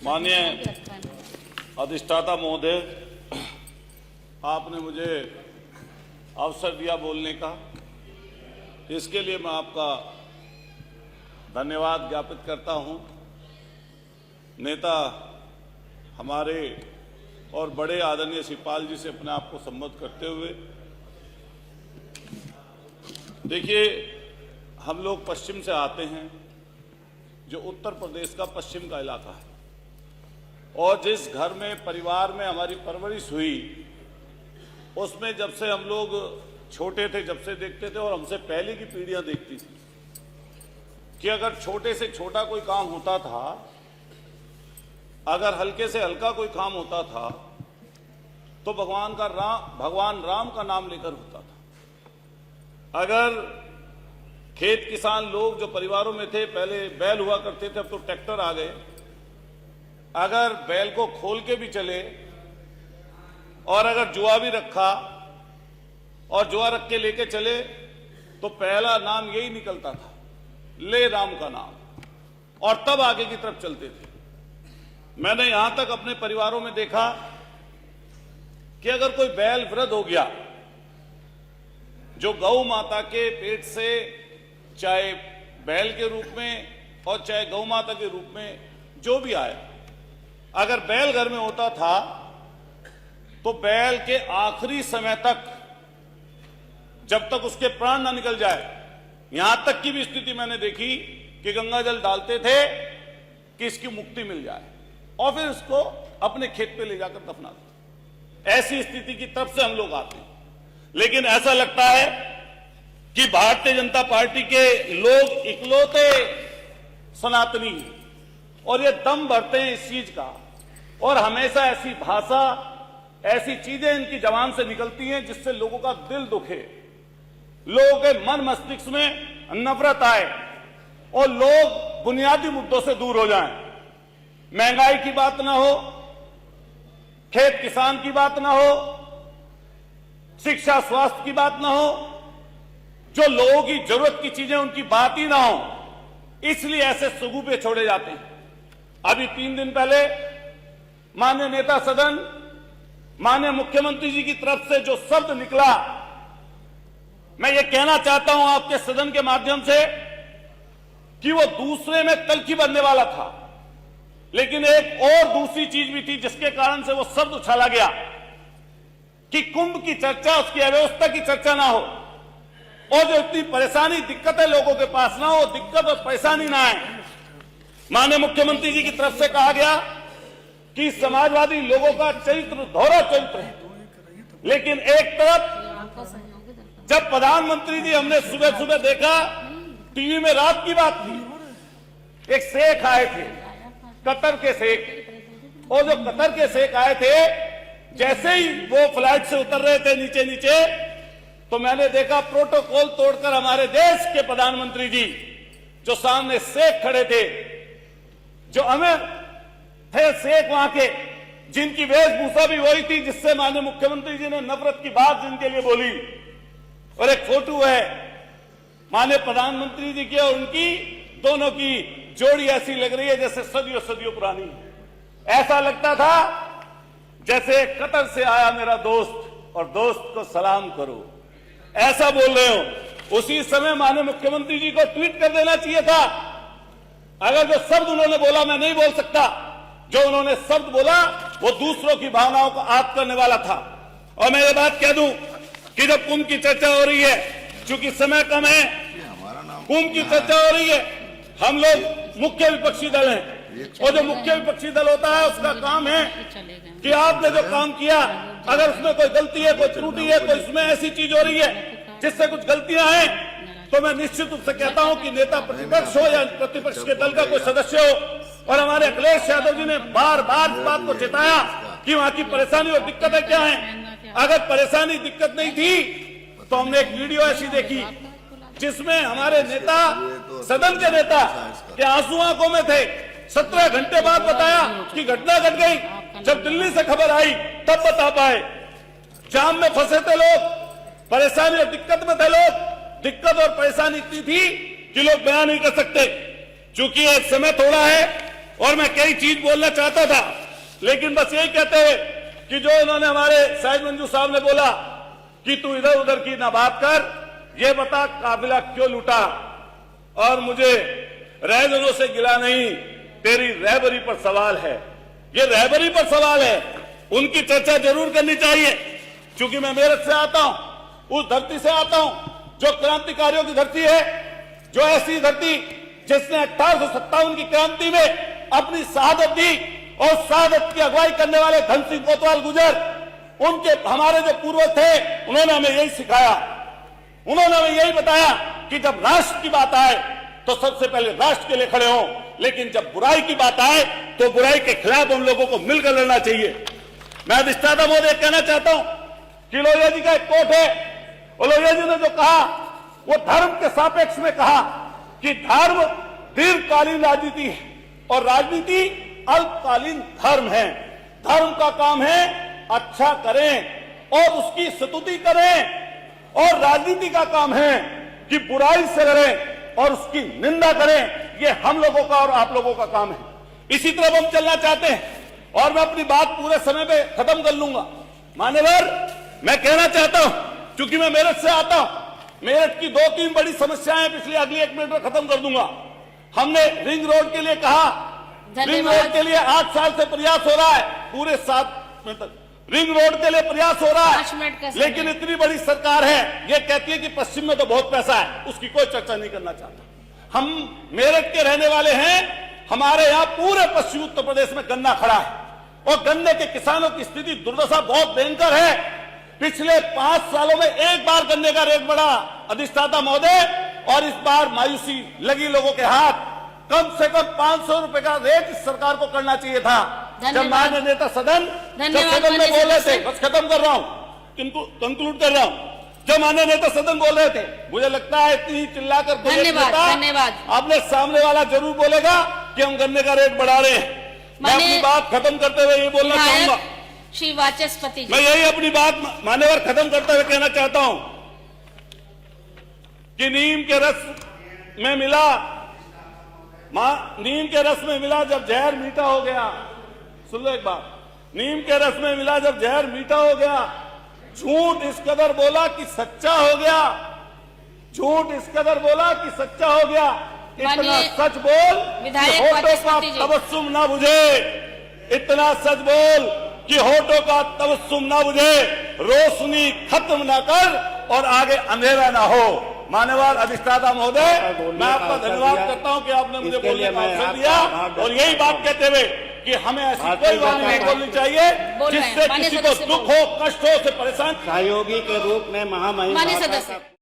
माननीय अधिष्ठाता महोदय, आपने मुझे अवसर दिया बोलने का, इसके लिए मैं आपका धन्यवाद ज्ञापित करता हूं। नेता हमारे और बड़े आदरणीय शिवपाल जी से अपने आप को संबोधित करते हुए, देखिए हम लोग पश्चिम से आते हैं, जो उत्तर प्रदेश का पश्चिम का इलाका है, और जिस घर में परिवार में हमारी परवरिश हुई, उसमें जब से हम लोग छोटे थे, जब से देखते थे और हमसे पहले की पीढ़ियां देखती थी कि अगर छोटे से छोटा कोई काम होता था, अगर हल्के से हल्का कोई काम होता था, तो भगवान राम का नाम लेकर होता था। अगर खेत किसान लोग जो परिवारों में थे, पहले बैल हुआ करते थे, अब तो ट्रैक्टर आ गए, अगर बैल को खोल के भी चले और अगर जुआ भी रखा और जुआ रख के लेके चले, तो पहला नाम यही निकलता था, ले राम का नाम, और तब आगे की तरफ चलते थे। मैंने यहां तक अपने परिवारों में देखा कि अगर कोई बैल वृद्ध हो गया, जो गौ माता के पेट से चाहे बैल के रूप में और चाहे गौ माता के रूप में जो भी आए, अगर बैल घर में होता था तो बैल के आखिरी समय तक, जब तक उसके प्राण ना निकल जाए, यहां तक की भी स्थिति मैंने देखी कि गंगा जल डालते थे कि इसकी मुक्ति मिल जाए और फिर उसको अपने खेत पे ले जाकर दफना देते। ऐसी स्थिति की तरफ से हम लोग आते हैं। लेकिन ऐसा लगता है कि भारतीय जनता पार्टी के लोग इकलौते सनातनी हैं और ये दम भरते हैं इस चीज का, और हमेशा ऐसी भाषा, ऐसी चीजें इनकी जबान से निकलती हैं जिससे लोगों का दिल दुखे, लोगों के मन मस्तिष्क में नफरत आए और लोग बुनियादी मुद्दों से दूर हो जाएं। महंगाई की बात ना हो, खेत किसान की बात ना हो, शिक्षा स्वास्थ्य की बात ना हो, जो लोगों की जरूरत की चीजें उनकी बात ही ना हो, इसलिए ऐसे सुगुफे छोड़े जाते हैं। अभी 3 दिन पहले माननीय नेता सदन, माननीय मुख्यमंत्री जी की तरफ से जो शब्द निकला, मैं ये कहना चाहता हूं आपके सदन के माध्यम से कि वो दूसरे में तलखी बनने वाला था, लेकिन एक और दूसरी चीज भी थी जिसके कारण से वो शब्द उछाला गया कि कुंभ की चर्चा, उसकी अव्यवस्था की चर्चा ना हो, और जो इतनी परेशानी दिक्कतें लोगों के पास ना हो, दिक्कत और परेशानी ना आए। माननीय मुख्यमंत्री जी की तरफ से कहा गया कि समाजवादी लोगों का चरित्र दोहरा चरित्र है, लेकिन एक तरफ जब प्रधानमंत्री जी, हमने सुबह सुबह देखा टीवी में, रात की बात थी, एक शेख आए थे, कतर के शेख, और जो कतर के शेख आए थे, जैसे ही वो फ्लाइट से उतर रहे थे नीचे नीचे, तो मैंने देखा प्रोटोकॉल तोड़कर हमारे देश के प्रधानमंत्री जी, जो सामने शेख खड़े थे, जो अमीर थे शेख वहां के, जिनकी वेशभूषा भी वही थी जिससे माननीय मुख्यमंत्री जी ने नफरत की बात जिनके लिए बोली, और एक फोटो है माननीय प्रधानमंत्री जी की और उनकी, दोनों की जोड़ी ऐसी लग रही है जैसे सदियों सदियों पुरानी। ऐसा लगता था जैसे कतर से आया मेरा दोस्त और दोस्त को सलाम करो, ऐसा बोल रहे हो। उसी समय माननीय मुख्यमंत्री जी को ट्वीट कर देना चाहिए था। अगर जो शब्द उन्होंने बोला मैं नहीं बोल सकता, जो उन्होंने शब्द बोला वो दूसरों की भावनाओं को आहत करने वाला था। और मैं ये बात कह दूं कि जब कुंभ की चर्चा हो रही है, चूंकि समय कम है, कुंभ की चर्चा हो रही है, हम लोग मुख्य विपक्षी दल हैं, और जो मुख्य विपक्षी दल होता है उसका काम है कि आपने जो काम किया, अगर उसमें कोई गलती है, कोई त्रुटि है, कोई उसमें ऐसी चीज हो रही है जिससे कुछ गलतियां हैं, तो मैं निश्चित रूप से कहता हूं कि नेता प्रतिपक्ष हो या प्रतिपक्ष के दल का कोई सदस्य हो, और हमारे अखिलेश यादव जी ने बार बार इस बात को चेताया कि वहां की परेशानी और दिक्कतें क्या हैं। अगर परेशानी दिक्कत नहीं थी तो हमने एक वीडियो ऐसी देखी जिसमें हमारे नेता, सदन के नेता के आंसू आंखों में थे। 17 घंटे बाद बताया कि घटना घट गई, जब दिल्ली से खबर आई तब बता पाए। जाम में फंसे थे लोग, परेशानी और दिक्कत में थे लोग, दिक्कत और परेशानी इतनी थी कि लोग बयान नहीं कर सकते। चूंकि एक समय थोड़ा है और मैं कई चीज बोलना चाहता था, लेकिन बस यही कहते हुए कि जो उन्होंने हमारे शाहिद मंजू साहब ने बोला कि तू इधर उधर की ना बात कर, ये बता काफिला क्यों लूटा। और मुझे रहबरों से गिला नहीं, तेरी रहबरी पर सवाल है। ये रहबरी पर सवाल है, उनकी चर्चा जरूर करनी चाहिए। क्योंकि मैं मेरठ से आता हूं, उस धरती से आता हूं जो क्रांतिकारियों की धरती है, जो ऐसी धरती जिसने 1857 की क्रांति में अपनी शहादत दी और शहादत की अगुवाई करने वाले धन सिंह कोतवाल गुजर, उनके हमारे जो पूर्वज थे, उन्होंने हमें यही सिखाया। उन्होंने हमें यही बताया कि जब राष्ट्र की बात आए तो सबसे पहले राष्ट्र के लिए खड़े हों, लेकिन जब बुराई की बात आए तो बुराई के खिलाफ हम लोगों को मिलकर लड़ना चाहिए। मैं अधिष्ठाता महोदय कहना चाहता हूं कि लोहिया जी का एक कोट है, और लोहिया जी ने जो कहा वो धर्म के सापेक्ष में कहा कि धर्म दीर्घकालीन राजनीति है और राजनीति अल्पकालीन धर्म है। धर्म का काम है अच्छा करें और उसकी स्तुति करें, और राजनीति का काम है कि बुराई से लड़ें और उसकी निंदा करें। ये हम लोगों का और आप लोगों का काम है। इसी तरह हम चलना चाहते हैं और मैं अपनी बात पूरे समय पे खत्म कर लूंगा। मान्यवर, मैं कहना चाहता हूं, क्योंकि मैं मेरठ से आता हूं, मेरठ की 2-3 बड़ी समस्याएं पिछले अगली 1 मिनट में खत्म कर दूंगा। हमने रिंग रोड के लिए कहा, रिंग रोड के लिए 8 साल से प्रयास हो रहा है, पूरे 7 मिनट तक रिंग रोड के लिए प्रयास हो रहा है, लेकिन इतनी बड़ी सरकार है, ये कहती है कि पश्चिम में तो बहुत पैसा है, उसकी कोई चर्चा नहीं करना चाहता। हम मेरठ के रहने वाले हैं, हमारे यहाँ पूरे पश्चिमी उत्तर प्रदेश में गन्ना खड़ा है और गन्ने के किसानों की स्थिति दुर्दशा बहुत भयंकर है। पिछले 5 सालों में एक बार गन्ने का रेट बढ़ा अधिष्ठाता महोदय, और इस बार मायूसी लगी लोगों के हाथ। कम से कम 500 रुपए का रेट इस सरकार को करना चाहिए था। जब माननीय नेता सदन में बोल रहे थे, बस खत्म कर रहा हूं, कंक्लूड कर रहा हूं, जब माननीय नेता सदन बोल रहे थे, मुझे लगता है इतनी चिल्लाकर धन्यवाद आपने सामने वाला जरूर बोलेगा कि हम गन्ने का रेट बढ़ा रहे हैं। मैं अपनी बात खत्म करते हुए ये बोलना चाहूंगा, श्री वाचस्पति जी, मैं यही अपनी बात मान्यवर खत्म करते हुए कहना चाहता हूं कि नीम के रस में मिला जब जहर मीठा हो गया। सुन लो एक बात, नीम के रस में मिला जब जहर मीठा हो गया, झूठ इस कदर बोला कि सच्चा हो गया, झूठ इस कदर बोला कि सच्चा हो गया। इतना सच बोल कि होठों का तबस्सुम ना बुझे, इतना सच बोल कि होठों का तबस्सुम ना बुझे, रोशनी खत्म ना कर और आगे अंधेरा ना हो। मान्यवर अधिष्ठाता महोदय, मैं आपका धन्यवाद करता हूं कि आपने मुझे बोलने का अवसर दिया, और यही बात कहते हुए कि हमें ऐसी कोई बात नहीं बोलनी चाहिए जिससे किसी को दुख हो, कष्ट हो, से परेशान। सहयोगी के रूप में महामहिम